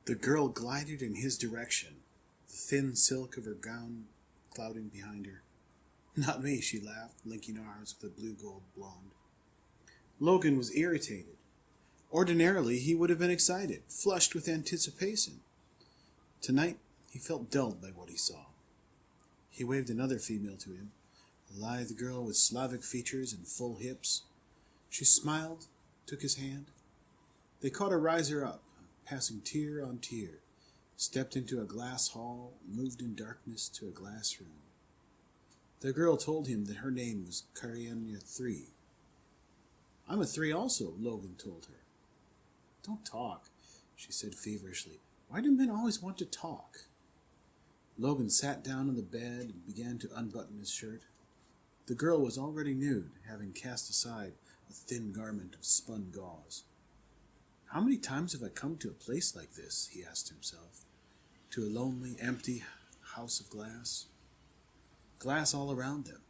The girl glided in his direction, the thin silk of her gown clouding behind her. "Not me," she laughed, linking arms with the blue-gold blonde. Logan was irritated. Ordinarily, he would have been excited, flushed with anticipation. Tonight, he felt dulled by what he saw. He waved another female to him, a lithe girl with Slavic features and full hips. She smiled, took his hand. They caught a riser up, passing tier on tier, stepped into a glass hall, moved in darkness to a glass room. The girl told him that her name was Karyanya 3. "I'm a 3 also," Logan told her. "Don't talk," she said feverishly. "Why do men always want to talk?" Logan sat down on the bed and began to unbutton his shirt. The girl was already nude, having cast aside a thin garment of spun gauze. "How many times have I come to a place like this?" he asked himself. To a lonely, empty house of glass. Glass all around them.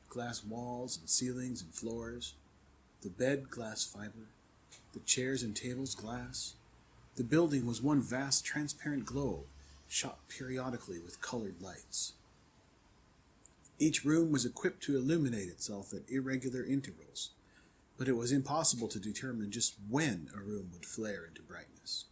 Glass walls and ceilings and floors. The bed, glass fiber. The chairs and tables, glass. The building was one vast transparent globe, shot periodically with colored lights. Each room was equipped to illuminate itself at irregular intervals, but it was impossible to determine just when a room would flare into brightness.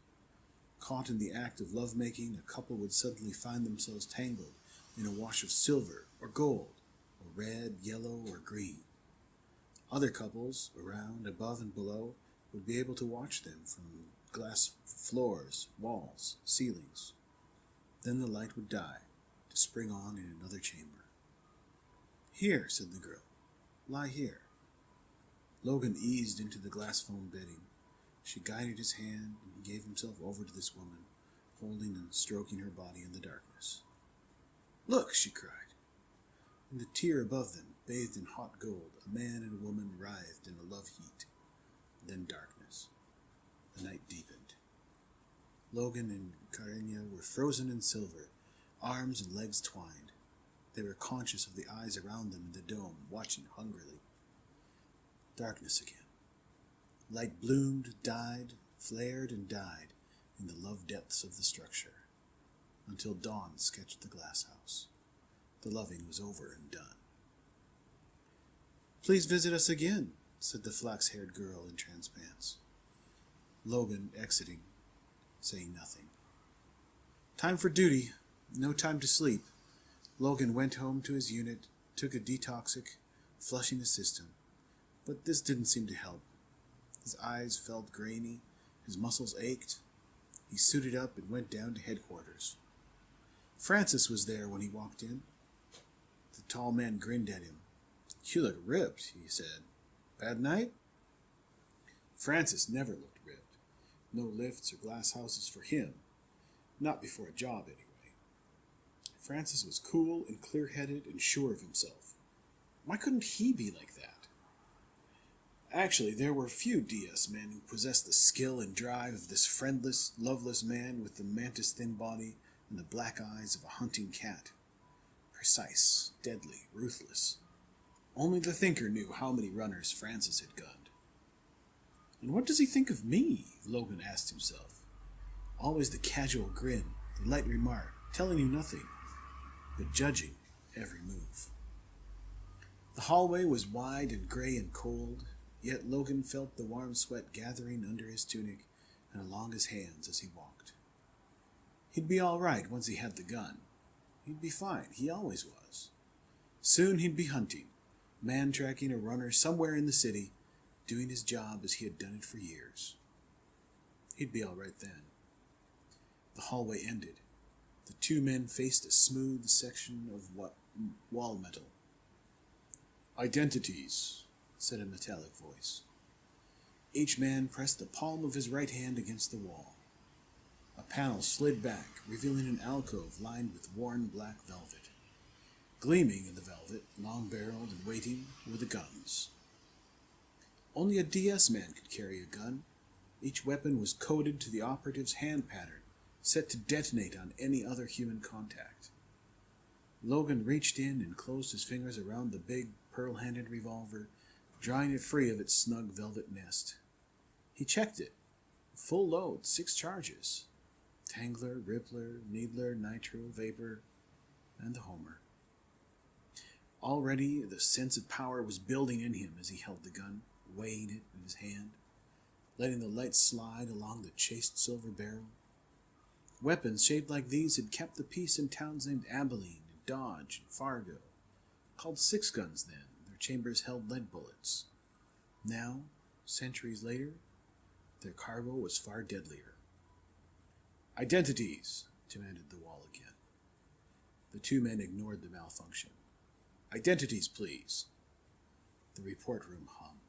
Caught in the act of lovemaking, a couple would suddenly find themselves tangled in a wash of silver or gold, or red, yellow, or green. Other couples, around, above, and below, would be able to watch them from glass floors, walls, ceilings. Then the light would die, to spring on in another chamber. "Here," said the girl. "Lie here." Logan eased into the glass foam bedding. She guided his hand, and he gave himself over to this woman, holding and stroking her body in the darkness. "Look!" she cried. In the tier above them, bathed in hot gold, a man and a woman writhed in a love heat. Then darkness. The night deepened. Logan and Karyanya were frozen in silver, arms and legs twined. They were conscious of the eyes around them in the dome, watching hungrily. Darkness again. Light bloomed, died, flared, and died in the love depths of the structure, until dawn sketched the glass house. The loving was over and done. "Please visit us again," said the flax-haired girl in transpants. Logan exiting, saying nothing. Time for duty, no time to sleep. Logan went home to his unit, took a detoxic, flushing the system, but this didn't seem to help. His eyes felt grainy, his muscles ached. He suited up and went down to headquarters. Francis was there when he walked in. The tall man grinned at him. "You look ripped," he said. "Bad night?" Francis never looked ripped. No lifts or glass houses for him. Not before a job, anyway. Francis was cool and clear-headed and sure of himself. Why couldn't he be like that? Actually, there were few DS men who possessed the skill and drive of this friendless, loveless man with the mantis-thin body and the black eyes of a hunting cat. Precise, deadly, ruthless. Only the thinker knew how many runners Francis had gunned. "And what does he think of me?" Logan asked himself. Always the casual grin, the light remark, telling you nothing, but judging every move. The hallway was wide and gray and cold, yet Logan felt the warm sweat gathering under his tunic and along his hands as he walked. He'd be all right once he had the gun. He'd be fine, he always was. Soon he'd be hunting, man-tracking a runner somewhere in the city, doing his job as he had done it for years. He'd be all right then. The hallway ended. The two men faced a smooth section of wall metal. "Identities," said a metallic voice. Each man pressed the palm of his right hand against the wall. A panel slid back, revealing an alcove lined with worn black velvet. Gleaming in the velvet, long-barreled and waiting, were the guns. Only a DS man could carry a gun. Each weapon was coded to the operative's hand pattern, set to detonate on any other human contact. Logan reached in and closed his fingers around the big, pearl-handled revolver, drawing it free of its snug velvet nest. He checked it. Full load, 6 charges. Tangler, Rippler, Needler, Nitro, Vapor, and the Homer. Already the sense of power was building in him as he held the gun, weighing it in his hand, letting the light slide along the chased silver barrel. Weapons shaped like these had kept the peace in towns named Abilene, and Dodge, and Fargo. Called six guns then, their chambers held lead bullets. Now, centuries later, their cargo was far deadlier. "Identities," demanded the wall again. The two men ignored the malfunction. "Identities, please." The report room hummed.